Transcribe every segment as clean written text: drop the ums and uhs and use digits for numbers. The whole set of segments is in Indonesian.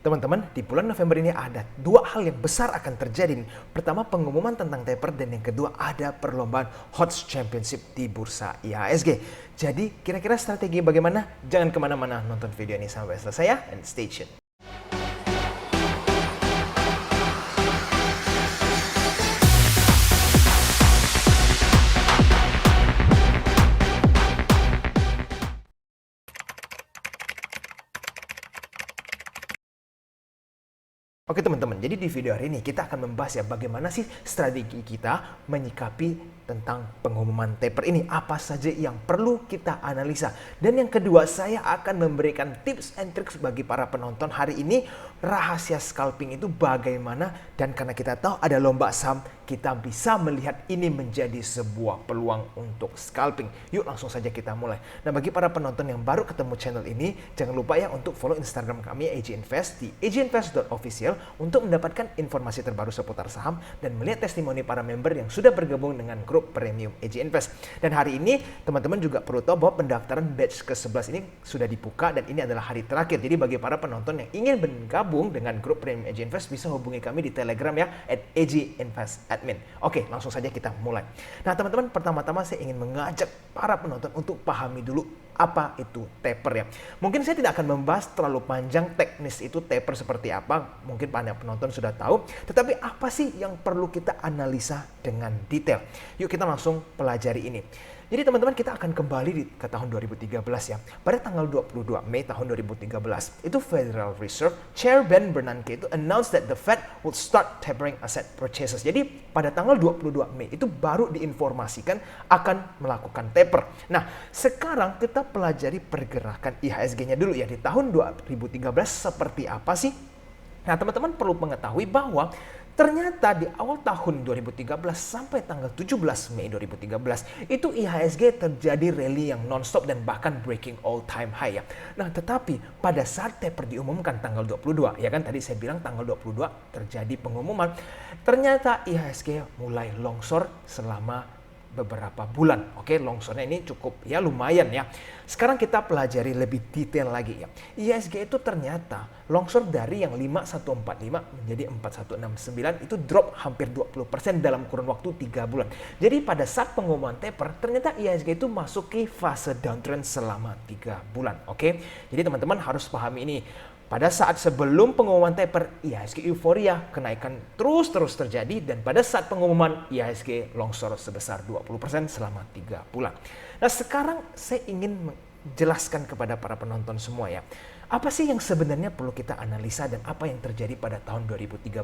Teman-teman, di bulan November ini ada dua hal yang besar akan terjadi. Pertama, pengumuman tentang taper, dan yang kedua ada perlombaan HOTS Championship di bursa IHSG. Jadi, kira-kira strategi bagaimana? Jangan kemana-mana, nonton video ini sampai selesai ya, and stay tuned. Oke teman-teman, jadi di video hari ini kita akan membahas ya bagaimana sih strategi kita menyikapi tentang pengumuman taper ini. Apa saja yang perlu kita analisa. Dan yang kedua, saya akan memberikan tips and tricks bagi para penonton hari ini. Rahasia scalping itu bagaimana, dan karena kita tahu ada lomba saham, kita bisa melihat ini menjadi sebuah peluang untuk scalping. Yuk langsung saja kita mulai. Nah, bagi para penonton yang baru ketemu channel ini, jangan lupa ya untuk follow Instagram kami AJ Invest di ajinvest.official untuk mendapatkan informasi terbaru seputar saham dan melihat testimoni para member yang sudah bergabung dengan grup premium AJ Invest. Dan hari ini teman-teman juga perlu tahu bahwa pendaftaran batch ke-11 ini sudah dibuka dan ini adalah hari terakhir. Jadi bagi para penonton yang ingin bergabung dengan grup premium AJ Invest bisa hubungi kami di Telegram ya @AJ_Invest_Admin. Oke, langsung saja kita mulai. Nah, teman-teman, pertama-tama saya ingin mengajak para penonton untuk pahami dulu apa itu taper ya. Mungkin saya tidak akan membahas terlalu panjang teknis itu taper seperti apa. Mungkin para penonton sudah tahu. Tetapi apa sih yang perlu kita analisa dengan detail? Yuk kita langsung pelajari ini. Jadi teman-teman, kita akan kembali ke tahun 2013 ya. Pada tanggal 22 Mei tahun 2013, itu Federal Reserve Chair Ben Bernanke itu announced that the Fed would start tapering asset purchases. Jadi pada tanggal 22 Mei itu baru diinformasikan akan melakukan taper. Nah, sekarang kita pelajari pergerakan IHSG-nya dulu ya. Di tahun 2013 seperti apa sih? Nah, teman-teman perlu mengetahui bahwa ternyata di awal tahun 2013 sampai tanggal 17 Mei 2013 itu IHSG terjadi rally yang non-stop dan bahkan breaking all time high ya. Nah, tetapi pada saat taper diumumkan tanggal 22, ya kan tadi saya bilang tanggal 22 terjadi pengumuman, ternyata IHSG mulai longsor selama beberapa bulan. Oke, longsornya ini cukup ya lumayan ya. Sekarang kita pelajari lebih detail lagi ya. IHSG itu ternyata longsor dari yang 5145 menjadi 4169 itu drop hampir 20% dalam kurun waktu 3 bulan. Jadi pada saat pengumuman taper ternyata IHSG itu masuk ke fase downtrend selama 3 bulan. Oke. Jadi teman-teman harus pahami ini. Pada saat sebelum pengumuman taper, IHSG euforia, kenaikan terus terjadi, dan pada saat pengumuman IHSG longsor sebesar 20% selama 3 bulan. Nah, sekarang saya ingin menjelaskan kepada para penonton semua ya, apa sih yang sebenarnya perlu kita analisa dan apa yang terjadi pada tahun 2013.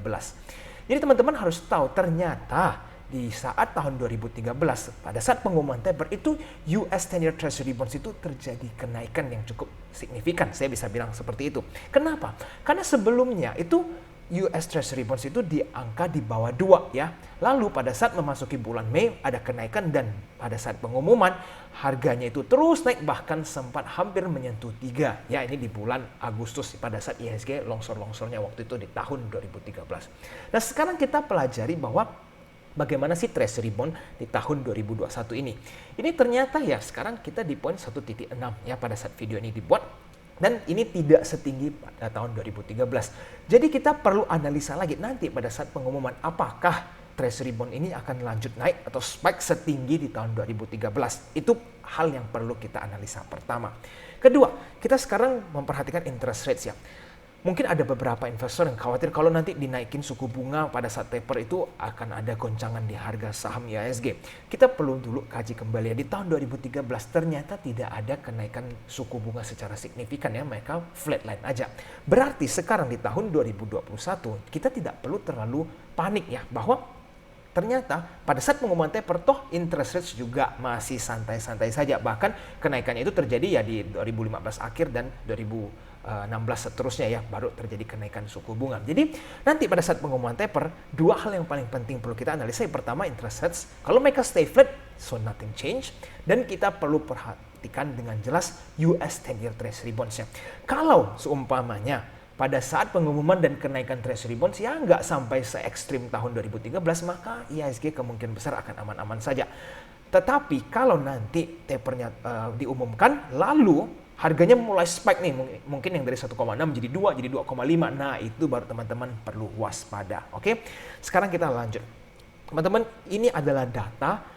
Jadi teman-teman harus tahu ternyata di saat tahun 2013, pada saat pengumuman taper itu US 10-year Treasury Bonds itu terjadi kenaikan yang cukup signifikan. Saya bisa bilang seperti itu. Kenapa? Karena sebelumnya itu US Treasury Bonds itu di angka di bawah 2 ya. Lalu pada saat memasuki bulan Mei ada kenaikan dan pada saat pengumuman harganya itu terus naik bahkan sempat hampir menyentuh 3. Ya, ini di bulan Agustus pada saat IHSG longsor-longsornya waktu itu di tahun 2013. Nah, sekarang kita pelajari bahwa bagaimana sih Treasury Bond di tahun 2021 ini. Ini ternyata ya sekarang kita di poin 1.6 ya pada saat video ini dibuat. Dan ini tidak setinggi pada tahun 2013. Jadi kita perlu analisa lagi nanti pada saat pengumuman apakah Treasury Bond ini akan lanjut naik atau spike setinggi di tahun 2013. Itu hal yang perlu kita analisa pertama. Kedua, kita sekarang memperhatikan interest rates ya. Mungkin ada beberapa investor yang khawatir kalau nanti dinaikin suku bunga pada saat taper itu akan ada goncangan di harga saham IHSG. Kita perlu dulu kaji kembali ya. Di tahun 2013 ternyata tidak ada kenaikan suku bunga secara signifikan ya. Mereka flatline aja. Berarti sekarang di tahun 2021 kita tidak perlu terlalu panik ya. Bahwa ternyata pada saat pengumuman taper toh interest rates juga masih santai-santai saja. Bahkan kenaikannya itu terjadi ya di 2015 akhir dan 2016 seterusnya ya baru terjadi kenaikan suku bunga. Jadi nanti pada saat pengumuman taper dua hal yang paling penting perlu kita analisa. Yang pertama interest rates. Kalau mereka stay flat so nothing change, dan kita perlu perhatikan dengan jelas US 10-year Treasury Bonds-nya. Kalau seumpamanya pada saat pengumuman dan kenaikan Treasury Bonds ya nggak sampai se-ekstrim tahun 2013, maka IHSG kemungkinan besar akan aman-aman saja. Tetapi kalau nanti tapernya diumumkan lalu harganya mulai spike nih, mungkin yang dari 1,6 jadi 2, jadi 2,5. Nah, itu baru teman-teman perlu waspada. Oke, sekarang kita lanjut. Teman-teman, ini adalah data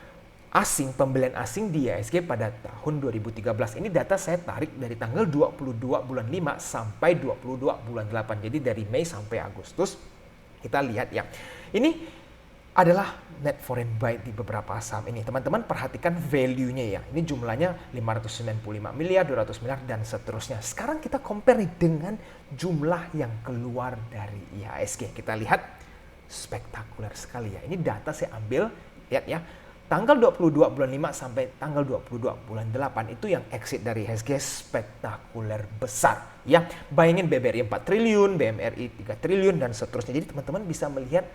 asing, pembelian asing di IHSG pada tahun 2013. Ini data saya tarik dari tanggal 22 bulan 5 sampai 22 bulan 8. Jadi dari Mei sampai Agustus. Kita lihat ya. Ini adalah net foreign buy di beberapa saham ini. Teman-teman perhatikan value-nya ya. Ini jumlahnya 595 miliar, 200 miliar, dan seterusnya. Sekarang kita compare nih dengan jumlah yang keluar dari IHSG. Kita lihat spektakuler sekali ya. Ini data saya ambil, lihat ya. Tanggal 22 bulan 5 sampai tanggal 22 bulan 8 itu yang exit dari IHSG spektakuler besar. Ya, bayangin BBRI 4 triliun, BMRI 3 triliun, dan seterusnya. Jadi teman-teman bisa melihat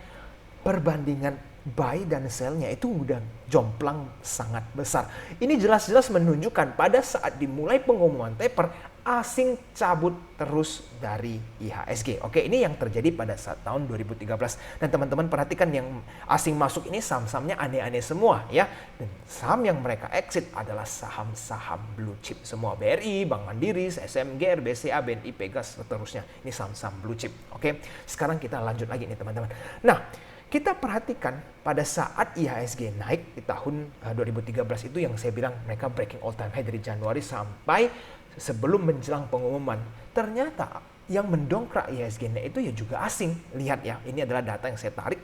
perbandingan buy dan sell-nya itu udah jomplang sangat besar. Ini jelas-jelas menunjukkan pada saat dimulai pengumuman taper, asing cabut terus dari IHSG. Oke, ini yang terjadi pada saat tahun 2013. Dan teman-teman perhatikan yang asing masuk ini saham-sahamnya aneh-aneh semua ya. Dan saham yang mereka exit adalah saham-saham blue chip semua. BRI, Bank Mandiri, SMG, BCA, BNI, Pegas, seterusnya. Ini saham-saham blue chip. Oke, sekarang kita lanjut lagi nih teman-teman. Nah, kita perhatikan pada saat IHSG naik di tahun 2013 itu yang saya bilang mereka breaking all time high dari Januari sampai sebelum menjelang pengumuman. Ternyata yang mendongkrak IHSG itu ya juga asing. Lihat ya, ini adalah data yang saya tarik.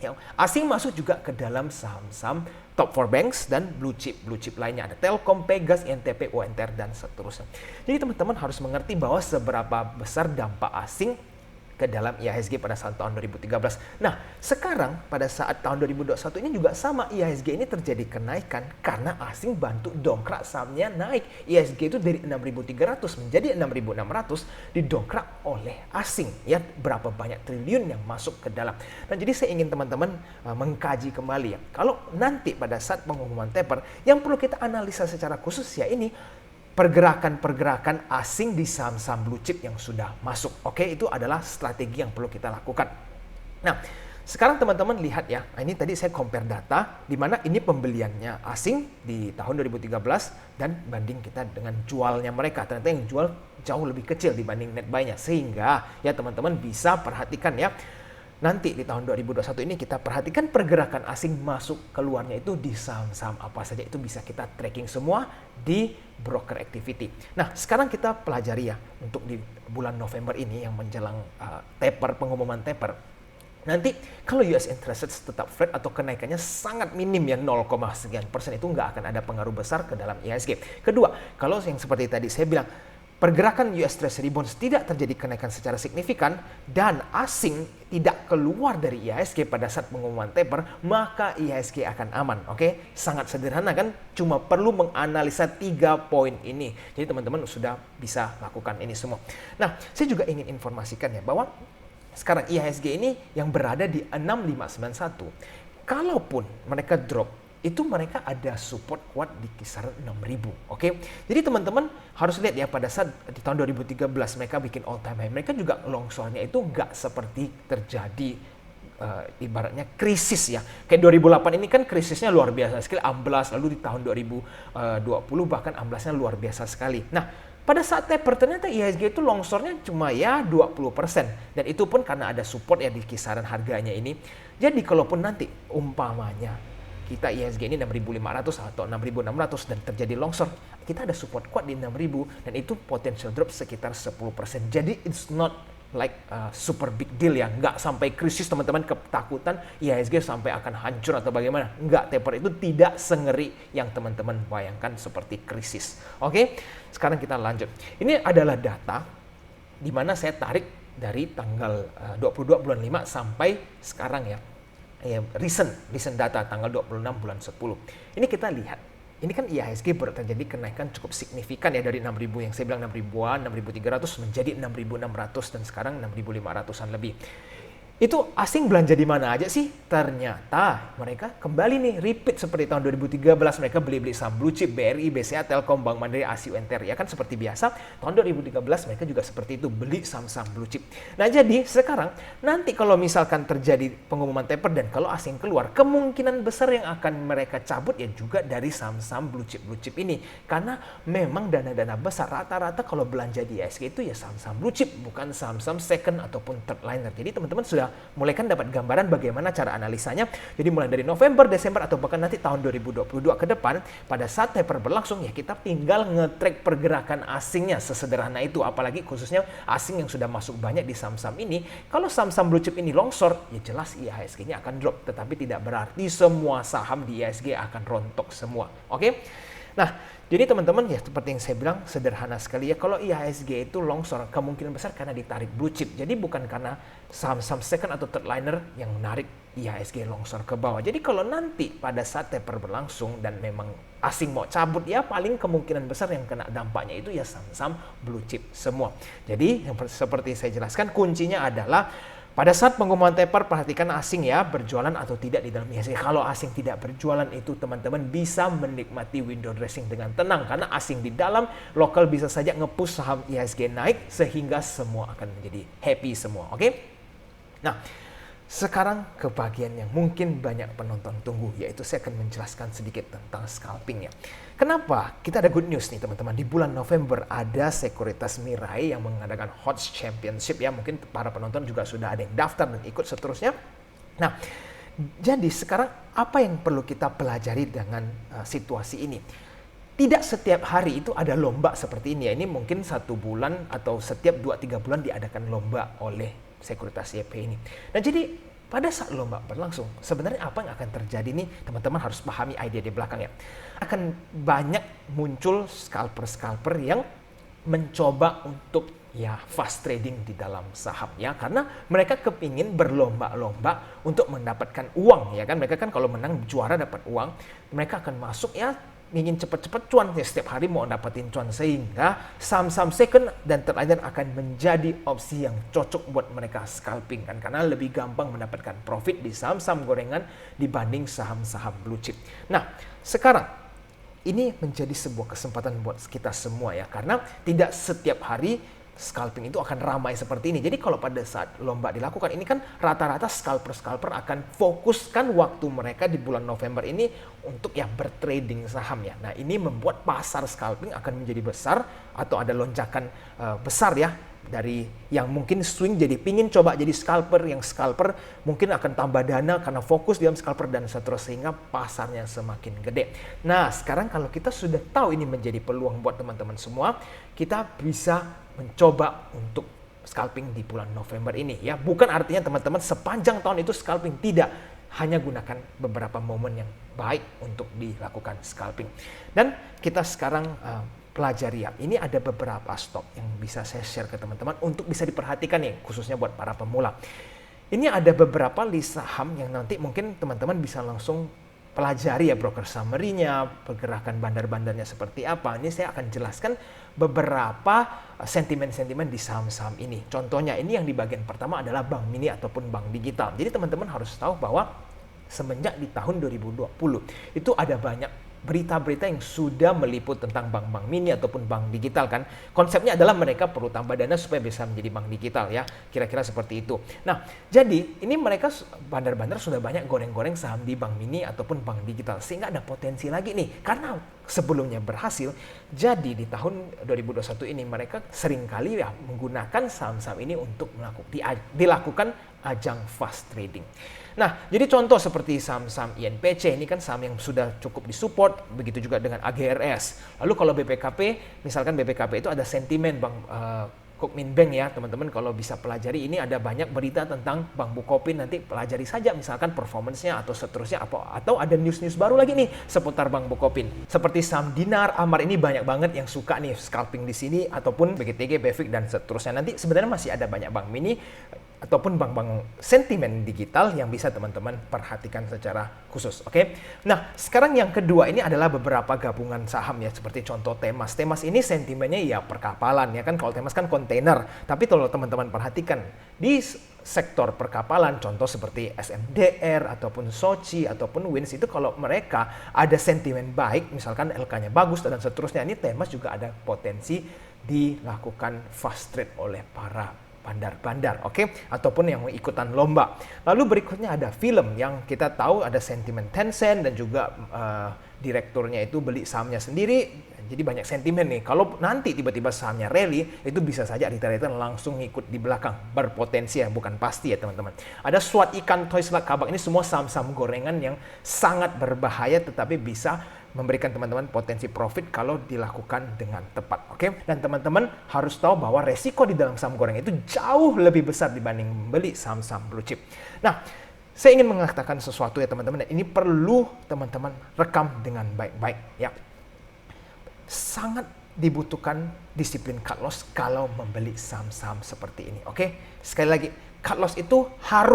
Ya, asing masuk juga ke dalam saham-saham top 4 banks dan blue chip lainnya. Ada Telkom, Pegas, INTP, ONTR, dan seterusnya. Jadi teman-teman harus mengerti bahwa seberapa besar dampak asing ke dalam IHSG pada saat tahun 2013. Nah, sekarang pada saat tahun 2021 ini juga sama. IHSG ini terjadi kenaikan karena asing bantu dongkrak sahamnya naik. IHSG itu dari 6.300 menjadi 6.600 didongkrak oleh asing. Ya, berapa banyak triliun yang masuk ke dalam. Nah, jadi saya ingin teman-teman mengkaji kembali ya. Kalau nanti pada saat pengumuman taper, yang perlu kita analisa secara khusus ya ini pergerakan-pergerakan asing di saham-saham blue chip yang sudah masuk. Oke, itu adalah strategi yang perlu kita lakukan. Nah, sekarang teman-teman lihat ya, ini tadi saya compare data, di mana ini pembeliannya asing di tahun 2013 dan banding kita dengan jualnya mereka. Ternyata yang jual jauh lebih kecil dibanding net buy-nya. Sehingga ya teman-teman bisa perhatikan ya, nanti di tahun 2021 ini kita perhatikan pergerakan asing masuk keluarnya itu di saham-saham apa saja, itu bisa kita tracking semua di broker activity. Nah, sekarang kita pelajari ya untuk di bulan November ini yang menjelang taper, pengumuman taper. Nanti kalau US interest rate tetap flat atau kenaikannya sangat minim ya 0, sekian persen, itu nggak akan ada pengaruh besar ke dalam IHSG. Kedua, kalau yang seperti tadi saya bilang, pergerakan US Treasury Bonds tidak terjadi kenaikan secara signifikan dan asing tidak keluar dari IHSG pada saat pengumuman taper, maka IHSG akan aman. Oke, sangat sederhana kan? Cuma perlu menganalisa 3 poin ini. Jadi teman-teman sudah bisa lakukan ini semua. Nah, saya juga ingin informasikan ya bahwa sekarang IHSG ini yang berada di 6591. Kalaupun mereka drop, itu mereka ada support kuat di kisaran 6.000. Oke. Jadi teman-teman harus lihat ya pada saat di tahun 2013 mereka bikin all time high. Mereka juga longsornya itu nggak seperti terjadi ibaratnya krisis ya. Kayak 2008 ini kan krisisnya luar biasa sekali, amblas, lalu di tahun 2020 bahkan amblasnya luar biasa sekali. Nah, pada saat taper ternyata IHSG itu longsornya cuma ya 20%. Dan itu pun karena ada support ya di kisaran harganya ini. Jadi kalaupun nanti umpamanya kita IHSG ini 6.500 atau 6.600 dan terjadi longsor, kita ada support kuat di 6.000 dan itu potential drop sekitar 10%. Jadi it's not like super big deal ya, nggak sampai krisis teman-teman ketakutan IHSG sampai akan hancur atau bagaimana. Nggak, taper itu tidak sengeri yang teman-teman bayangkan seperti krisis. Oke, sekarang kita lanjut. Ini adalah data di mana saya tarik dari tanggal 22 bulan 5 sampai sekarang ya. Recent data tanggal 26 bulan 10. Ini kita lihat. Ini kan IHSG baru terjadi kenaikan cukup signifikan ya dari 6.000 yang saya bilang 6.000-an, 6.300 menjadi 6.600 dan sekarang 6.500-an lebih. Itu asing belanja di mana aja sih? Ternyata mereka kembali nih repeat seperti tahun 2013 mereka beli-beli saham blue chip BRI, BCA, Telkom, Bank Mandiri, ASI, UNTR. Ya kan seperti biasa tahun 2013 mereka juga seperti itu beli saham-saham blue chip. Nah jadi sekarang nanti kalau misalkan terjadi pengumuman taper dan kalau asing keluar, kemungkinan besar yang akan mereka cabut ya juga dari saham-saham blue chip ini. Karena memang dana-dana besar rata-rata kalau belanja di IHSG itu ya saham-saham blue chip, bukan saham-saham second ataupun third liner. Jadi teman-teman sudah mulai kan dapat gambaran bagaimana cara analisanya. Jadi mulai dari November, Desember, atau bahkan nanti tahun 2022 ke depan, pada saat taper berlangsung ya kita tinggal nge-track pergerakan asingnya, sesederhana itu. Apalagi khususnya asing yang sudah masuk banyak di saham-saham ini. Kalau saham-saham blue chip ini longsor, ya jelas IHSG-nya akan drop. Tetapi tidak berarti semua saham di IHSG akan rontok semua. Oke? Nah, jadi teman-teman ya seperti yang saya bilang sederhana sekali ya, kalau IHSG itu longsor kemungkinan besar karena ditarik blue chip. Jadi bukan karena saham-saham second atau third liner yang menarik IHSG longsor ke bawah. Jadi kalau nanti pada saat taper berlangsung dan memang asing mau cabut ya paling kemungkinan besar yang kena dampaknya itu ya saham-saham blue chip semua. Jadi yang seperti saya jelaskan kuncinya adalah pada saat pengumuman taper, perhatikan asing ya, berjualan atau tidak di dalam IHSG. Kalau asing tidak berjualan itu teman-teman bisa menikmati window dressing dengan tenang. Karena asing di dalam, lokal bisa saja nge-push saham IHSG naik sehingga semua akan menjadi happy semua. Oke? Nah, sekarang ke bagian yang mungkin banyak penonton tunggu, yaitu saya akan menjelaskan sedikit tentang scalping ya. Kenapa? Kita ada good news nih teman-teman. Di bulan November ada sekuritas Mirai yang mengadakan HOTS Championship ya. Mungkin para penonton juga sudah ada yang daftar dan ikut seterusnya. Nah, jadi sekarang apa yang perlu kita pelajari dengan situasi ini? Tidak setiap hari itu ada lomba seperti ini ya. Ini mungkin 1 bulan atau setiap 2-3 bulan diadakan lomba oleh sekuritas YP ini. Nah jadi pada saat lomba berlangsung, sebenarnya apa yang akan terjadi nih, teman-teman harus pahami ide di belakang ya. Akan banyak muncul scalper-scalper yang mencoba untuk ya fast trading di dalam saham ya. Karena mereka kepingin berlomba-lomba untuk mendapatkan uang ya kan. Mereka kan kalau menang juara dapat uang, mereka akan masuk ya ingin cepat-cepat cuan ya, setiap hari mau dapetin cuan sehingga saham-saham second dan third liner akan menjadi opsi yang cocok buat mereka scalping kan karena lebih gampang mendapatkan profit di saham-saham gorengan dibanding saham-saham blue chip. Nah, sekarang ini menjadi sebuah kesempatan buat kita semua ya karena tidak setiap hari scalping itu akan ramai seperti ini. Jadi kalau pada saat lomba dilakukan ini kan rata-rata scalper-scalper akan fokuskan waktu mereka di bulan November ini untuk ya bertrading saham ya. Nah ini membuat pasar scalping akan menjadi besar atau ada lonjakan besar ya. Dari yang mungkin swing jadi pingin coba jadi scalper, yang scalper mungkin akan tambah dana karena fokus dalam scalper dan seterusnya sehingga pasarnya semakin gede. Nah sekarang kalau kita sudah tahu ini menjadi peluang buat teman-teman semua, kita bisa mencoba untuk scalping di bulan November ini ya. Bukan artinya teman-teman sepanjang tahun itu scalping, tidak. Hanya gunakan beberapa momen yang baik untuk dilakukan scalping. Dan kita sekarang pelajari ya. Ini ada beberapa stok yang bisa saya share ke teman-teman untuk bisa diperhatikan nih, khususnya buat para pemula. Ini ada beberapa list saham yang nanti mungkin teman-teman bisa langsung pelajari ya, broker summary-nya, pergerakan bandar-bandarnya seperti apa. Ini saya akan jelaskan beberapa sentimen-sentimen di saham-saham ini. Contohnya ini yang di bagian pertama adalah bank mini ataupun bank digital. Jadi teman-teman harus tahu bahwa semenjak di tahun 2020 itu ada banyak berita-berita yang sudah meliput tentang bank-bank mini ataupun bank digital kan. Konsepnya adalah mereka perlu tambah dana supaya bisa menjadi bank digital ya. Kira-kira seperti itu. Nah, jadi ini mereka bandar-bandar sudah banyak goreng-goreng saham di bank mini ataupun bank digital. Sehingga ada potensi lagi nih. Karena sebelumnya berhasil, jadi di tahun 2021 ini mereka seringkali ya menggunakan saham-saham ini untuk dilakukan ajang fast trading. Nah, jadi contoh seperti saham-saham INPC, ini kan saham yang sudah cukup disupport, begitu juga dengan AGRS. Lalu kalau BPKP, misalkan BPKP itu ada sentimen Bank Kukmin Bank ya, teman-teman kalau bisa pelajari, ini ada banyak berita tentang Bank Bukopin, nanti pelajari saja misalkan performance-nya atau seterusnya, atau ada news-news baru lagi nih seputar Bank Bukopin. Seperti saham Dinar, Amar ini banyak banget yang suka nih scalping di sini, ataupun BGTG, BEFIK dan seterusnya. Nanti sebenarnya masih ada banyak bank mini ataupun bank-bank sentimen digital yang bisa teman-teman perhatikan secara khusus. Oke. Nah, sekarang yang kedua ini adalah beberapa gabungan saham ya, seperti contoh Temas. Temas ini sentimennya ya perkapalan ya kan, kalau Temas kan kontainer. Tapi kalau teman-teman perhatikan di sektor perkapalan, contoh seperti SMDR ataupun Soci ataupun Wins, itu kalau mereka ada sentimen baik, misalkan LK-nya bagus dan seterusnya, ini Temas juga ada potensi dilakukan fast trade oleh para bandar-bandar, oke? Ataupun yang ikutan lomba. Lalu berikutnya ada film yang kita tahu ada sentimen Tencent dan juga direkturnya itu beli sahamnya sendiri. Jadi banyak sentimen nih. Kalau nanti tiba-tiba sahamnya rally, itu bisa saja retail-retail langsung ikut di belakang. Berpotensi ya, bukan pasti ya teman-teman. Ada Swat Ikan, Toys Luck, Kabak. Ini semua saham-saham gorengan yang sangat berbahaya tetapi bisa memberikan teman-teman potensi profit kalau dilakukan dengan tepat. Oke? Dan teman-teman harus tahu bahwa resiko di dalam saham goreng itu jauh lebih besar dibanding membeli saham-saham blue chip. Nah, saya ingin mengatakan sesuatu ya teman-teman, dan ini perlu teman-teman rekam dengan baik-baik ya. Sangat dibutuhkan disiplin cut loss kalau membeli saham-saham seperti ini. Oke? Sekali lagi, cut loss itu saya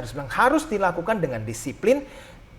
harus bilang harus dilakukan dengan disiplin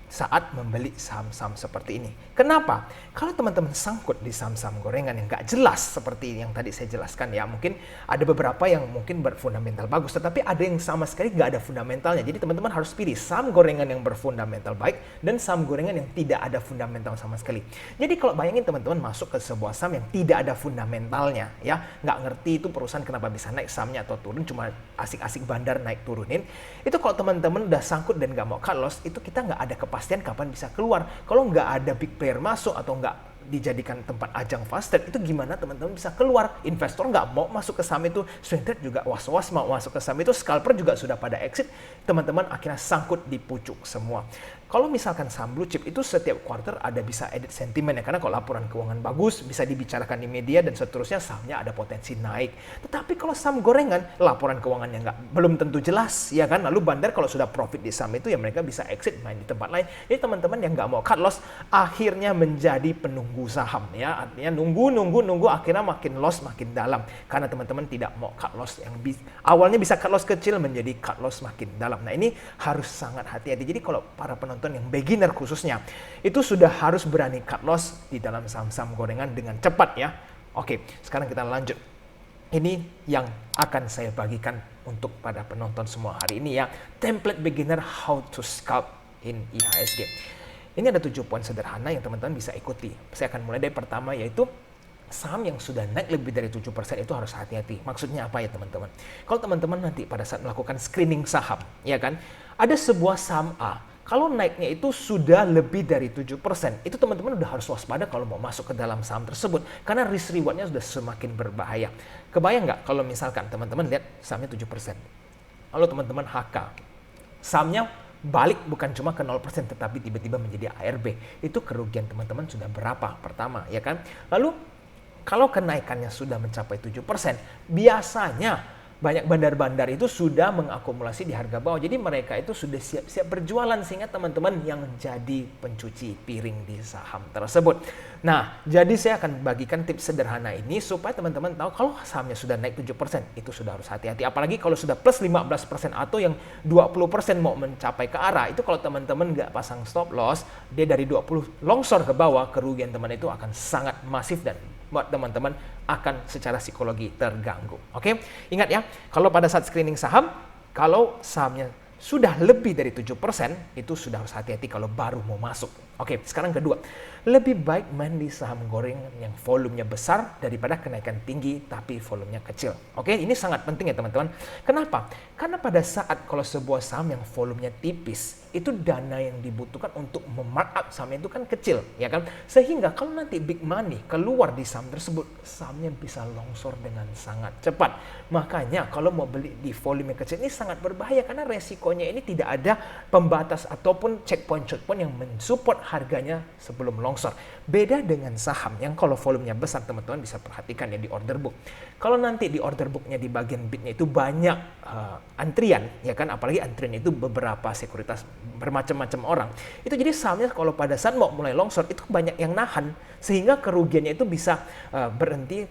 saat membeli saham-saham seperti ini. Kenapa? Kalau teman-teman sangkut di saham-saham gorengan yang nggak jelas seperti yang tadi saya jelaskan ya, mungkin ada beberapa yang mungkin berfundamental bagus, tetapi ada yang sama sekali nggak ada fundamentalnya. Jadi teman-teman harus pilih saham gorengan yang berfundamental baik dan saham gorengan yang tidak ada fundamental sama sekali. Jadi kalau bayangin teman-teman masuk ke sebuah saham yang tidak ada fundamentalnya, ya nggak ngerti itu perusahaan kenapa bisa naik sahamnya atau turun, cuma asik-asik bandar naik turunin, itu kalau teman-teman udah sangkut dan nggak mau cut loss, itu kita nggak ada kepastian kapan bisa keluar. Kalau nggak ada big player masuk atau nggak dijadikan tempat ajang fast trade, itu gimana teman-teman bisa keluar? Investor nggak mau masuk ke saham itu, swing trade juga was-was mau masuk ke saham itu, scalper juga sudah pada exit, teman-teman akhirnya sangkut di pucuk semua. Kalau misalkan saham blue chip itu setiap quarter ada bisa edit sentimen ya, karena kalau laporan keuangan bagus bisa dibicarakan di media dan seterusnya, sahamnya ada potensi naik. Tetapi kalau saham gorengan, laporan keuangannya belum tentu jelas ya kan, lalu bandar kalau sudah profit di saham itu ya mereka bisa exit main di tempat lain. Jadi teman-teman yang nggak mau cut loss akhirnya menjadi penunggu saham ya, artinya nunggu akhirnya makin loss makin dalam karena teman-teman tidak mau cut loss yang awalnya bisa cut loss kecil menjadi cut loss makin dalam. Nah ini harus sangat hati-hati. Jadi kalau para penonton yang beginner khususnya itu sudah harus berani cut loss di dalam saham-saham gorengan dengan cepat ya. Oke, sekarang kita lanjut. Ini yang akan saya bagikan untuk pada penonton semua hari ini ya. Template beginner how to scalp in IHSG. Ini ada 7 poin sederhana yang teman-teman bisa ikuti. Saya akan mulai dari pertama, yaitu saham yang sudah naik lebih dari 7% itu harus hati-hati. Maksudnya apa ya teman-teman? Kalau teman-teman nanti pada saat melakukan screening saham, ya kan, ada sebuah saham A, kalau naiknya itu sudah lebih dari 7%, itu teman-teman udah harus waspada kalau mau masuk ke dalam saham tersebut. Karena risk rewardnya sudah semakin berbahaya. Kebayang nggak kalau misalkan teman-teman lihat sahamnya 7%. Lalu teman-teman HK, sahamnya balik bukan cuma ke 0%, tetapi tiba-tiba menjadi ARB. Itu kerugian teman-teman sudah berapa? Pertama, ya kan? Lalu, kalau kenaikannya sudah mencapai 7%, biasanya banyak bandar-bandar itu sudah mengakumulasi di harga bawah. Jadi mereka itu sudah siap-siap berjualan sehingga teman-teman yang jadi pencuci piring di saham tersebut. Nah, jadi saya akan bagikan tips sederhana ini supaya teman-teman tahu kalau sahamnya sudah naik 7%, itu sudah harus hati-hati. Apalagi kalau sudah plus 15% atau yang 20% mau mencapai ke arah, itu kalau teman-teman nggak pasang stop loss, dia dari 20 longsor ke bawah, kerugian teman itu akan sangat masif dan buat teman-teman akan secara psikologi terganggu. Oke? Ingat ya, kalau pada saat screening saham, kalau sahamnya sudah lebih dari 7%, itu sudah harus hati-hati kalau baru mau masuk. Oke, sekarang kedua. Lebih baik main di saham gorengan yang volumenya besar daripada kenaikan tinggi tapi volumenya kecil. Oke, ini sangat penting ya teman-teman. Kenapa? Karena pada saat kalau sebuah saham yang volumenya tipis, itu dana yang dibutuhkan untuk memarkup saham itu kan kecil, ya kan? Sehingga kalau nanti big money keluar di saham tersebut, sahamnya bisa longsor dengan sangat cepat. Makanya kalau mau beli di volume kecil ini sangat berbahaya karena resikonya ini tidak ada pembatas ataupun checkpoint yang mensupport harganya sebelum longsor. Beda dengan saham yang kalau volumenya besar, teman-teman bisa perhatikan ya di order book. Kalau nanti di order booknya di bagian bidnya itu banyak antrian, ya kan, apalagi antrian itu beberapa sekuritas bermacam-macam orang. Itu jadi sahamnya kalau pada saat mau mulai longsor itu banyak yang nahan sehingga kerugiannya itu bisa berhenti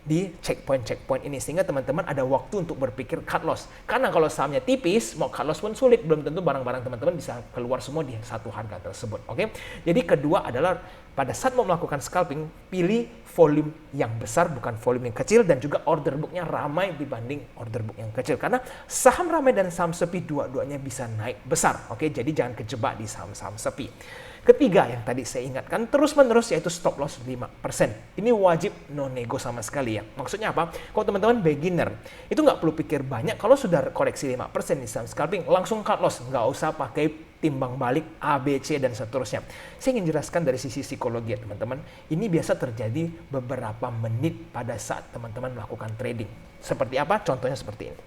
di checkpoint ini sehingga teman-teman ada waktu untuk berpikir cut loss. Karena kalau sahamnya tipis, mau cut loss pun sulit, belum tentu barang-barang teman-teman bisa keluar semua di satu harga tersebut. Oke. Jadi kedua adalah pada saat mau melakukan scalping, pilih volume yang besar bukan volume yang kecil, dan juga order booknya ramai dibanding order book yang kecil. Karena saham ramai dan saham sepi dua-duanya bisa naik besar. Oke, jadi jangan kejebak di saham-saham sepi. Ketiga yang tadi saya ingatkan terus-menerus yaitu stop loss 5%. Ini wajib no nego sama sekali ya. Maksudnya apa? Kalau teman-teman beginner, itu nggak perlu pikir banyak. Kalau sudah koreksi 5% di saham scalping, langsung cut loss. Nggak usah pakai timbang balik A, B, C, dan seterusnya. Saya ingin jelaskan dari sisi psikologi ya teman-teman. Ini biasa terjadi beberapa menit pada saat teman-teman melakukan trading. Seperti apa? Contohnya seperti ini.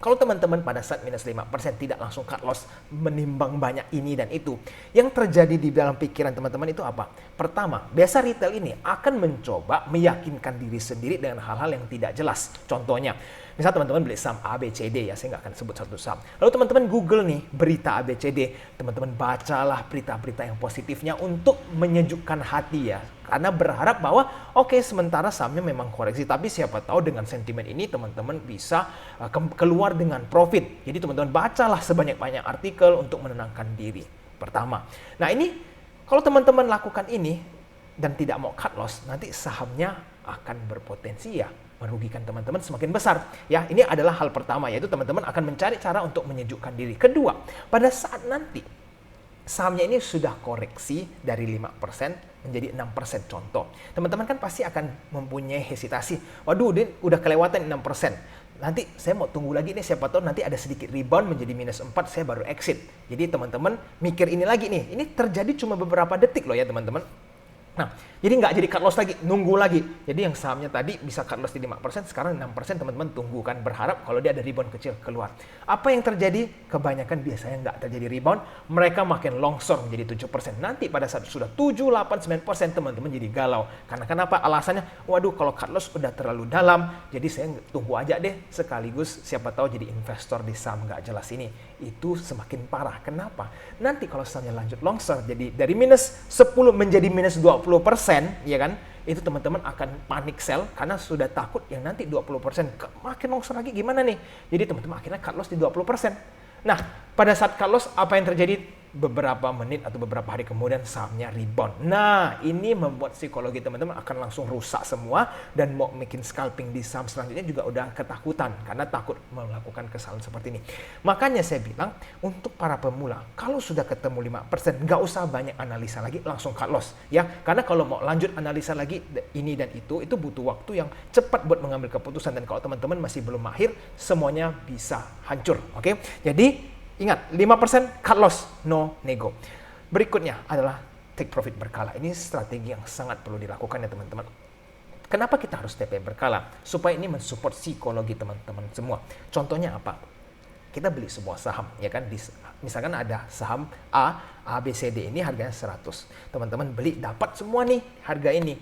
Kalau teman-teman pada saat minus 5% tidak langsung cut loss, menimbang banyak ini dan itu, yang terjadi di dalam pikiran teman-teman itu apa? Pertama, biasa retail ini akan mencoba meyakinkan diri sendiri dengan hal-hal yang tidak jelas. Contohnya, misal teman-teman beli saham A, B, C, D ya, saya nggak akan sebut satu saham. Lalu teman-teman Google nih, berita A, B, C, D. Teman-teman bacalah berita-berita yang positifnya untuk menyejukkan hati ya. Karena berharap bahwa oke, sementara sahamnya memang koreksi, tapi siapa tahu dengan sentimen ini teman-teman bisa keluar dengan profit. Jadi teman-teman bacalah sebanyak-banyak artikel untuk menenangkan diri. Pertama. Nah ini kalau teman-teman lakukan ini dan tidak mau cut loss, nanti sahamnya akan berpotensi ya merugikan teman-teman semakin besar. Ya, ini adalah hal pertama, yaitu teman-teman akan mencari cara untuk menyejukkan diri. Kedua, pada saat nanti sahamnya ini sudah koreksi dari 5% menjadi 6% contoh. Teman-teman kan pasti akan mempunyai hesitasi. Waduh, dia udah kelewatan 6%. Nanti saya mau tunggu lagi nih, siapa tahu nanti ada sedikit rebound menjadi minus 4, saya baru exit. Jadi teman-teman mikir ini lagi nih. Ini terjadi cuma beberapa detik loh ya teman-teman. Nah, jadi nggak jadi cut loss lagi, nunggu lagi. Jadi yang sahamnya tadi bisa cut loss di 5%, sekarang 6% teman-teman tunggu kan, berharap kalau dia ada rebound kecil keluar. Apa yang terjadi? Kebanyakan biasanya nggak terjadi rebound, mereka makin longsor menjadi 7%. Nanti pada saat sudah 7, 8, 9% teman-teman jadi galau. Karena kenapa? Alasannya, waduh kalau cut loss udah terlalu dalam, jadi saya tunggu aja deh, sekaligus siapa tahu jadi investor di saham nggak jelas ini. Itu semakin parah. Kenapa? Nanti kalau sahamnya lanjut longsor, jadi dari minus 10 menjadi minus 20%, ya kan? Itu teman-teman akan panik sell karena sudah takut yang nanti 20% makin longsor lagi gimana nih? Jadi teman-teman akhirnya cut loss di 20%. Nah, pada saat cut loss apa yang terjadi? Beberapa menit atau beberapa hari kemudian sahamnya rebound. Nah, ini membuat psikologi teman-teman akan langsung rusak semua dan mau bikin scalping di saham selanjutnya juga udah ketakutan karena takut melakukan kesalahan seperti ini. Makanya saya bilang untuk para pemula, kalau sudah ketemu 5%, nggak usah banyak analisa lagi, langsung cut loss ya. Karena kalau mau lanjut analisa lagi ini dan itu butuh waktu yang cepat buat mengambil keputusan, dan kalau teman-teman masih belum mahir, semuanya bisa hancur. Oke? Jadi ingat, 5% cut loss, no nego. Berikutnya adalah take profit berkala. Ini strategi yang sangat perlu dilakukan ya teman-teman. Kenapa kita harus TP berkala? Supaya ini mensupport psikologi teman-teman semua. Contohnya apa? Kita beli sebuah saham, ya kan? Misalkan ada saham A, B, C, D ini harganya 100. Teman-teman beli, dapat semua nih harga ini.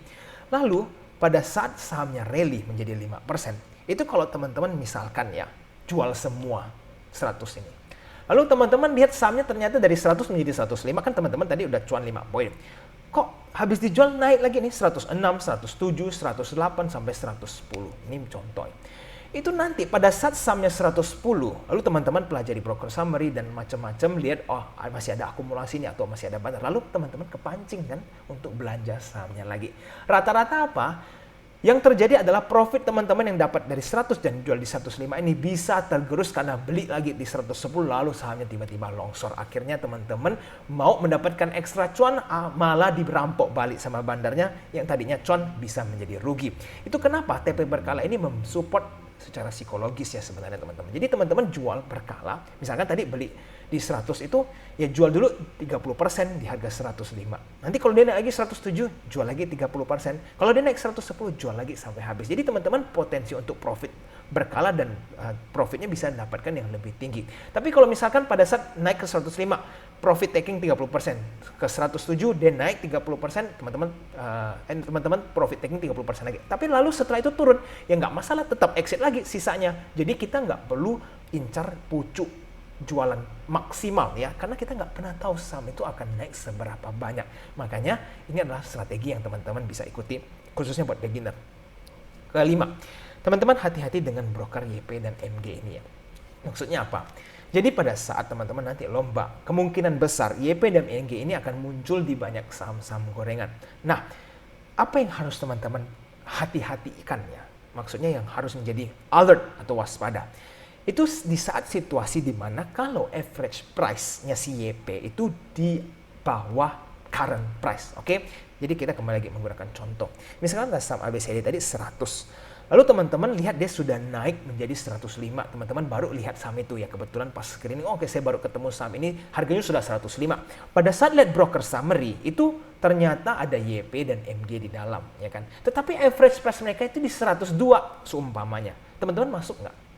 Lalu, pada saat sahamnya rally menjadi 5%, itu kalau teman-teman misalkan ya, jual semua 100 ini. Lalu teman-teman lihat sahamnya ternyata dari 100 menjadi 105, kan teman-teman tadi udah cuan 5 poin. Kok habis dijual naik lagi nih 106, 107, 108 sampai 110. Ini contoh. Itu nanti pada saat sahamnya 110, lalu teman-teman pelajari broker summary dan macam-macam, lihat oh masih ada akumulasi nih atau masih ada bandar. Lalu teman-teman kepancing kan untuk belanja sahamnya lagi. Rata-rata apa? Yang terjadi adalah profit teman-teman yang dapat dari 100 dan jual di 105 ini bisa tergerus karena beli lagi di 110 lalu sahamnya tiba-tiba longsor. Akhirnya teman-teman mau mendapatkan ekstra cuan malah dirampok balik sama bandarnya, yang tadinya cuan bisa menjadi rugi. Itu kenapa TP berkala ini mensupport secara psikologis ya sebenarnya teman-teman. Jadi teman-teman jual berkala, misalkan tadi beli di 100 itu ya jual dulu 30% di harga 105. Nanti kalau dia naik lagi 107, jual lagi 30%. Kalau dia naik 110, jual lagi sampai habis. Jadi teman-teman potensi untuk profit berkala dan profitnya bisa dapatkan yang lebih tinggi. Tapi kalau misalkan pada saat naik ke 105, profit taking 30%, ke 107 dia naik 30%, teman-teman profit taking 30% lagi. Tapi lalu setelah itu turun, ya nggak masalah, tetap exit lagi sisanya. Jadi kita nggak perlu incar pucuk jualan maksimal ya, karena kita nggak pernah tahu saham itu akan naik seberapa banyak. Makanya ini adalah strategi yang teman-teman bisa ikuti khususnya buat beginner. kelima, teman-teman hati-hati dengan broker YP dan MG ini ya. Maksudnya apa? Jadi pada saat teman-teman nanti lomba, kemungkinan besar YP dan MG ini akan muncul di banyak saham-saham gorengan. Nah, apa yang harus teman-teman hati-hatikan ya? Maksudnya yang harus menjadi alert atau waspada. Itu di saat situasi di mana kalau average price-nya si YP itu di bawah current price, oke? Jadi kita kembali lagi menggunakan contoh. Misalkan saham ABCD tadi 100. Lalu teman-teman lihat dia sudah naik menjadi 105. Teman-teman baru lihat saham itu ya. Kebetulan pas screening, oke saya baru ketemu saham ini, harganya sudah 105. Pada saat lihat broker summary, itu ternyata ada YP dan MG di dalam, ya kan. Tetapi average price mereka itu di 102 seumpamanya. Teman-teman masuk nggak?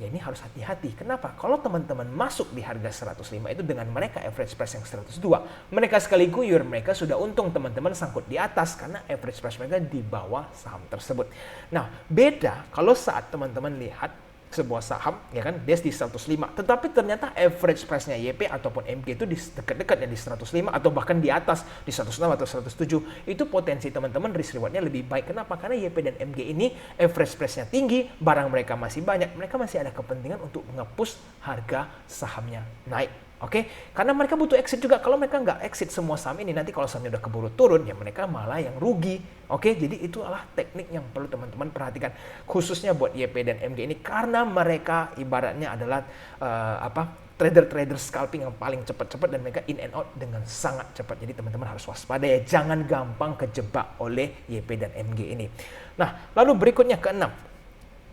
Ya ini harus hati-hati. Kenapa? Kalau teman-teman masuk di harga 105 itu dengan mereka average price yang 102, mereka sekali guyur, mereka sudah untung, teman-teman sangkut di atas karena average price mereka di bawah saham tersebut. Nah, beda kalau saat teman-teman lihat sebuah saham, ya kan, dia di 105, tetapi ternyata average price-nya YP ataupun MG itu di dekat-dekatnya di 105 atau bahkan di atas di 106 atau 107, itu potensi teman-teman risk reward-nya lebih baik. Kenapa? Karena YP dan MG ini average price-nya tinggi, barang mereka masih banyak, mereka masih ada kepentingan untuk nge-push harga sahamnya naik. Oke, karena mereka butuh exit juga. Kalau mereka nggak exit semua saham ini, nanti kalau sahamnya udah keburu turun, ya mereka malah yang rugi. Oke, jadi itu adalah teknik yang perlu teman-teman perhatikan, khususnya buat YP dan MG ini, karena mereka ibaratnya adalah trader-trader scalping yang paling cepat-cepat dan mereka in and out dengan sangat cepat. Jadi teman-teman harus waspada ya, jangan gampang kejebak oleh YP dan MG ini. Nah, lalu berikutnya keenam.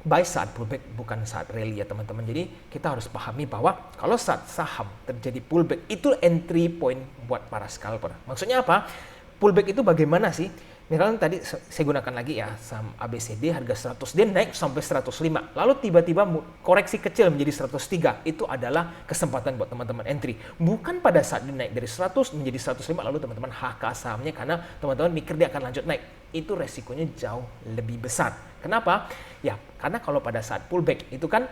Buy saat pullback, bukan saat rally ya teman-teman. Jadi kita harus pahami bahwa kalau saat saham terjadi pullback, itu entry point buat para scalper. Maksudnya apa? Pullback itu bagaimana sih? Misalnya tadi saya gunakan lagi ya, saham ABCD harga 100, dia naik sampai 105. Lalu tiba-tiba koreksi kecil menjadi 103. Itu adalah kesempatan buat teman-teman entry. Bukan pada saat dia naik dari 100 menjadi 105, lalu teman-teman HK sahamnya karena teman-teman mikir dia akan lanjut naik. Itu resikonya jauh lebih besar. Kenapa? Ya, karena kalau pada saat pullback itu kan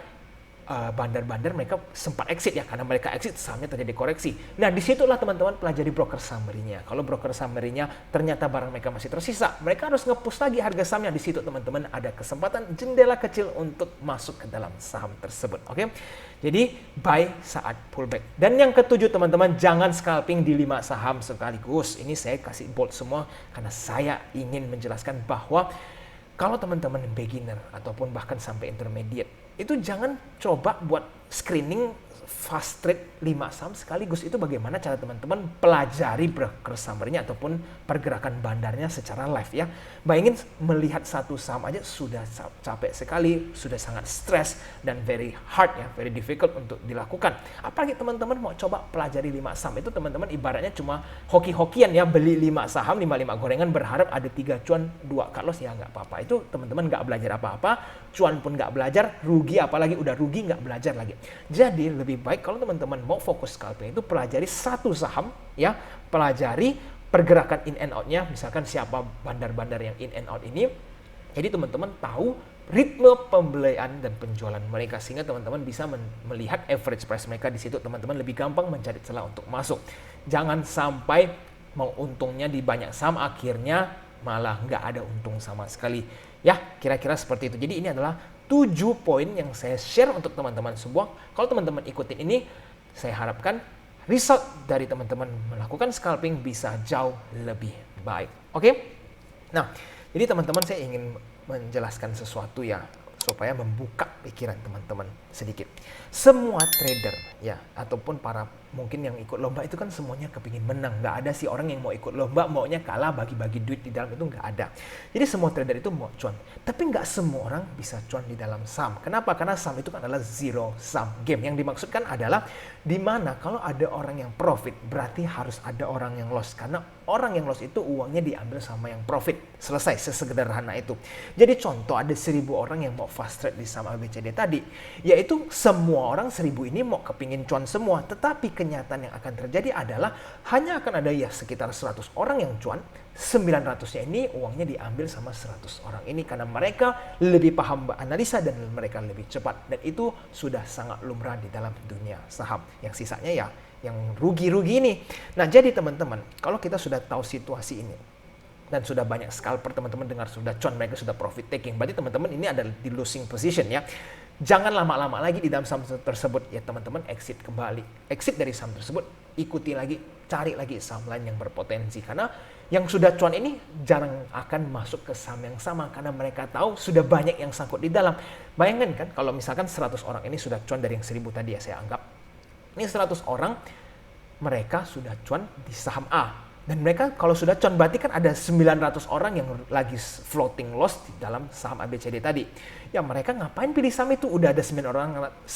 bandar-bandar mereka sempat exit ya, karena mereka exit sahamnya terjadi koreksi. Nah, disitulah teman-teman pelajari broker summary-nya. Kalau broker summary-nya ternyata barang mereka masih tersisa, mereka harus nge-push lagi harga sahamnya. Di situ teman-teman ada kesempatan jendela kecil untuk masuk ke dalam saham tersebut. Oke? Jadi buy saat pullback. Dan yang ketujuh teman-teman, jangan scalping di 5 saham sekaligus. Ini saya kasih bold semua karena saya ingin menjelaskan bahwa kalau teman-teman beginner ataupun bahkan sampai intermediate, itu jangan coba buat screening fast trade 5 saham sekaligus. Itu bagaimana cara teman-teman pelajari broker summary-nya ataupun pergerakan bandarnya secara live ya. Bayangin melihat satu saham aja sudah capek sekali, sudah sangat stres dan very hard ya, very difficult untuk dilakukan. Apalagi teman-teman mau coba pelajari 5 saham, itu teman-teman ibaratnya cuma hoki-hokian ya, beli 5 saham, 5 gorengan berharap ada 3 cuan, 2 cut loss, ya nggak apa-apa. Itu teman-teman nggak belajar apa-apa, cuan pun nggak belajar, rugi apalagi udah rugi nggak belajar lagi. Jadi lebih baik kalau teman-teman mau fokus scalping itu pelajari satu saham ya, pelajari pergerakan in and out-nya, misalkan siapa bandar-bandar yang in and out ini. Jadi teman-teman tahu ritme pembelian dan penjualan mereka sehingga teman-teman bisa melihat average price mereka. Di situ teman-teman lebih gampang mencari celah untuk masuk. Jangan sampai mau untungnya di banyak saham akhirnya malah nggak ada untung sama sekali. Ya, kira-kira seperti itu. Jadi ini adalah 7 poin yang saya share untuk teman-teman semua. Kalau teman-teman ikutin ini, saya harapkan result dari teman-teman melakukan scalping bisa jauh lebih baik. Oke? Nah, jadi teman-teman saya ingin menjelaskan sesuatu ya, supaya membuka pikiran teman-teman sedikit. Semua trader ya, ataupun para mungkin yang ikut lomba itu kan semuanya kepingin menang. Nggak ada sih orang yang mau ikut lomba maunya kalah, bagi-bagi duit di dalam, itu nggak ada. Jadi semua trader itu mau cuan. Tapi nggak semua orang bisa cuan di dalam saham. Kenapa? Karena saham itu kan adalah zero sum game. Yang dimaksudkan adalah di mana kalau ada orang yang profit, berarti harus ada orang yang loss. Karena orang yang loss itu uangnya diambil sama yang profit. Selesai, sesederhana itu. Jadi contoh ada 1.000 orang yang mau fast trade di saham ABCD tadi. Yaitu semua orang 1.000 ini mau kepingin cuan semua. Tetapi kenyataan yang akan terjadi adalah hanya akan ada ya sekitar 100 orang yang cuan. 900-nya ini uangnya diambil sama 100 orang ini karena mereka lebih paham analisa dan mereka lebih cepat. Dan itu sudah sangat lumrah di dalam dunia saham. Yang sisanya ya yang rugi-rugi ini. Nah, jadi teman-teman, kalau kita sudah tahu situasi ini, dan sudah banyak scalper teman-teman dengar sudah cuan, mereka sudah profit taking. Berarti teman-teman ini adalah di losing position ya. Jangan lama-lama lagi di dalam saham tersebut ya teman-teman, exit kembali. Exit dari saham tersebut, ikuti lagi, cari lagi saham lain yang berpotensi. Karena yang sudah cuan ini jarang akan masuk ke saham yang sama karena mereka tahu sudah banyak yang sangkut di dalam. Bayangkan kan kalau misalkan 100 orang ini sudah cuan dari yang 1000 tadi ya saya anggap. Ini 100 orang mereka sudah cuan di saham A. Dan mereka kalau sudah cuan berarti kan ada 900 orang yang lagi floating loss di dalam saham ABCD tadi. Ya mereka ngapain pilih saham itu? Udah ada 900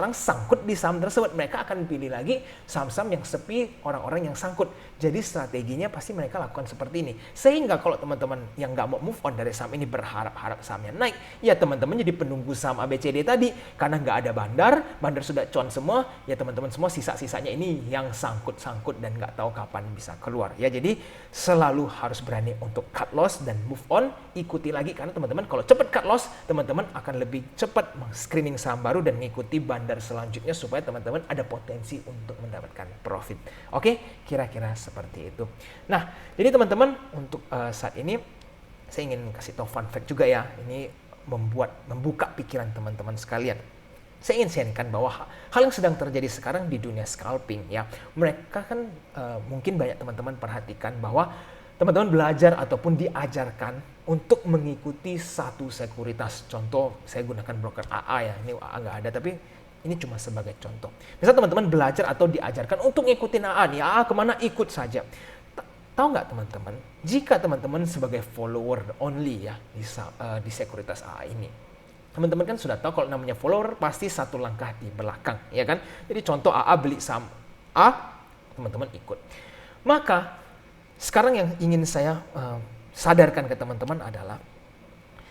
orang sangkut di saham tersebut. Mereka akan pilih lagi saham-saham yang sepi, orang-orang yang sangkut. Jadi strateginya pasti mereka lakukan seperti ini. Sehingga kalau teman-teman yang nggak mau move on dari saham ini berharap-harap sahamnya naik, ya teman-teman jadi penunggu saham ABCD tadi. Karena nggak ada bandar sudah cuan semua, ya teman-teman semua sisa-sisanya ini yang sangkut-sangkut dan nggak tahu kapan bisa keluar. Ya jadi selalu harus berani untuk cut loss dan move on, ikuti lagi karena teman-teman kalau cepat cut loss, teman-teman akan lebih cepat screening saham baru dan mengikuti bandar selanjutnya supaya teman-teman ada potensi untuk mendapatkan profit. Oke, kira-kira seperti itu. Nah, jadi teman-teman untuk saat ini saya ingin kasih tahu fun fact juga ya. Ini membuka pikiran teman-teman sekalian. Saya ingin sharingkan bahwa hal yang sedang terjadi sekarang di dunia scalping ya. Mereka kan mungkin banyak teman-teman perhatikan bahwa teman-teman belajar ataupun diajarkan untuk mengikuti satu sekuritas. Contoh saya gunakan broker AA ya. Ini AA nggak ada tapi ini cuma sebagai contoh. Misal teman-teman belajar atau diajarkan untuk ngikutin AA nih. AA kemana ikut saja. Tahu nggak teman-teman? Jika teman-teman sebagai follower only ya di sekuritas AA ini. Teman-teman kan sudah tahu kalau namanya follower pasti satu langkah di belakang, ya kan? Jadi contoh AA beli saham A, teman-teman ikut. Maka sekarang yang ingin saya sadarkan ke teman-teman adalah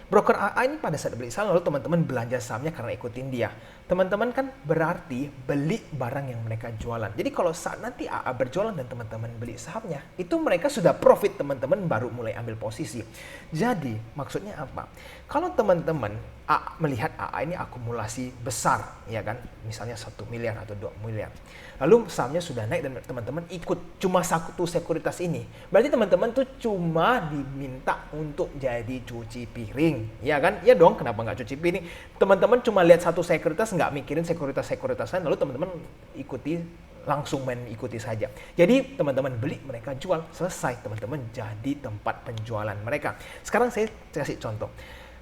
broker AA ini pada saat beli saham lalu teman-teman belanja sahamnya karena ikutin dia. Teman-teman kan berarti beli barang yang mereka jualan. Jadi kalau saat nanti AA berjualan dan teman-teman beli sahamnya, itu mereka sudah profit, teman-teman baru mulai ambil posisi. Jadi maksudnya apa? Kalau teman-teman melihat AA ini akumulasi besar, ya kan? Misalnya 1 miliar atau 2 miliar. Lalu sahamnya sudah naik dan teman-teman ikut cuma satu sekuritas ini. Berarti teman-teman tuh cuma diminta untuk jadi cuci piring, ya kan? Ya dong, kenapa nggak cuci piring? Teman-teman cuma lihat satu sekuritas, nggak mikirin sekuritas-sekuritas lain, lalu teman-teman langsung main ikuti saja. Jadi teman-teman beli, mereka jual, selesai, teman-teman jadi tempat penjualan mereka. Sekarang saya kasih contoh.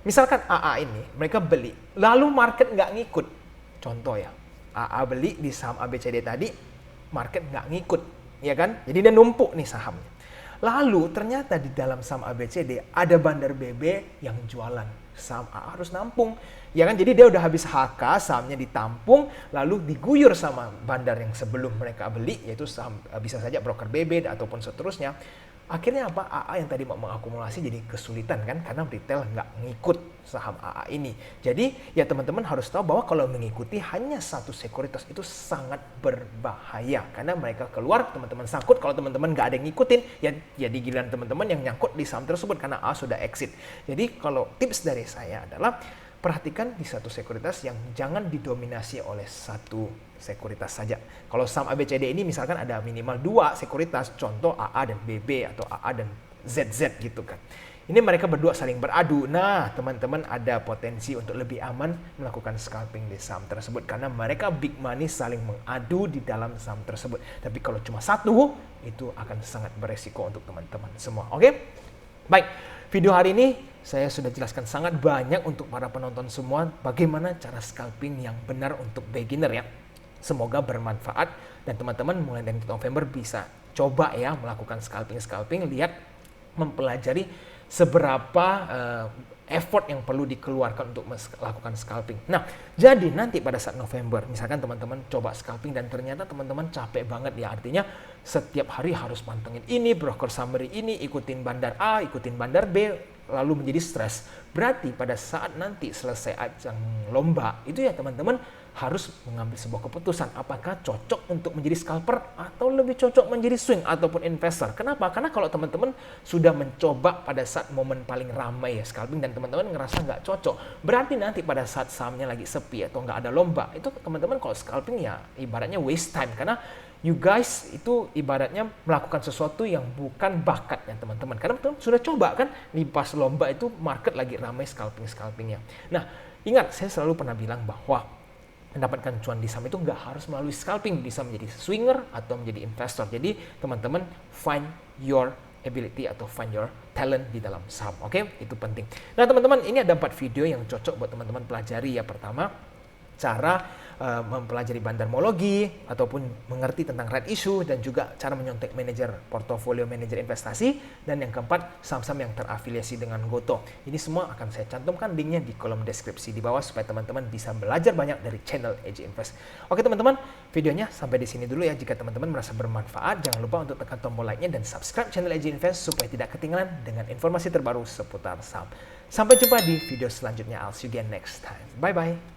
Misalkan AA ini, mereka beli, lalu market nggak ngikut. Contoh ya, AA beli di saham ABCD tadi, market nggak ngikut, ya kan? Jadi dia numpuk nih sahamnya. Lalu ternyata di dalam saham ABCD ada bandar BB yang jualan. Saham AA harus nampung, ya kan? Jadi dia udah habis HK, sahamnya ditampung, lalu diguyur sama bandar yang sebelum mereka beli, yaitu saham bisa saja broker BB ataupun seterusnya. Akhirnya apa? AA yang tadi mau mengakumulasi jadi kesulitan kan, karena retail nggak ngikut saham AA ini. Jadi ya teman-teman harus tahu bahwa kalau mengikuti hanya satu sekuritas itu sangat berbahaya. Karena mereka keluar, teman-teman sangkut, kalau teman-teman nggak ada yang ngikutin, ya jadi giliran teman-teman yang nyangkut di saham tersebut karena A sudah exit. Jadi kalau tips dari saya adalah perhatikan di satu sekuritas yang jangan didominasi oleh satu sekuritas saja. Kalau saham ABCD ini misalkan ada minimal 2 sekuritas, contoh AA dan BB atau AA dan ZZ gitu kan. Ini mereka berdua saling beradu. Nah, teman-teman ada potensi untuk lebih aman melakukan scalping di saham tersebut karena mereka big money saling mengadu di dalam saham tersebut. Tapi kalau cuma satu, itu akan sangat beresiko untuk teman-teman semua. Oke? Baik, video hari ini saya sudah jelaskan sangat banyak untuk para penonton semua bagaimana cara scalping yang benar untuk beginner ya. Semoga bermanfaat dan teman-teman mulai dari November bisa coba ya melakukan scalping, lihat mempelajari seberapa effort yang perlu dikeluarkan untuk melakukan scalping. Nah, jadi nanti pada saat November, misalkan teman-teman coba scalping dan ternyata teman-teman capek banget ya, artinya setiap hari harus mantengin ini, broker summary ini, ikutin bandar A, ikutin bandar B, lalu menjadi stres. Berarti pada saat nanti selesai ajang lomba, itu ya teman-teman harus mengambil sebuah keputusan apakah cocok untuk menjadi scalper atau lebih cocok menjadi swing ataupun investor. Kenapa? Karena kalau teman-teman sudah mencoba pada saat momen paling ramai ya scalping dan teman-teman ngerasa nggak cocok, berarti nanti pada saat sahamnya lagi sepi atau nggak ada lomba, itu teman-teman kalau scalping ya ibaratnya waste time karena you guys itu ibaratnya melakukan sesuatu yang bukan bakatnya teman-teman. Karena teman-teman sudah coba kan di pas lomba itu market lagi ramai scalpingnya. Nah, ingat saya selalu pernah bilang bahwa mendapatkan cuan di saham itu nggak harus melalui scalping, bisa menjadi swinger atau menjadi investor. Jadi teman-teman find your ability atau find your talent di dalam saham. Oke, itu penting. Nah teman-teman, ini ada 4 video yang cocok buat teman-teman pelajari ya. Pertama, cara mempelajari bandarmologi ataupun mengerti tentang red issue, dan juga cara menyontek manajer portofolio, manajer investasi, dan yang keempat saham-saham yang terafiliasi dengan Gotoh. Ini semua akan saya cantumkan linknya di kolom deskripsi di bawah supaya teman-teman bisa belajar banyak dari channel AJ Invest. Oke teman-teman, videonya sampai di sini dulu ya. Jika teman-teman merasa bermanfaat, jangan lupa untuk tekan tombol like-nya dan subscribe channel AJ Invest supaya tidak ketinggalan dengan informasi terbaru seputar saham. Sampai jumpa di video selanjutnya. I'll see you again next time. Bye-bye.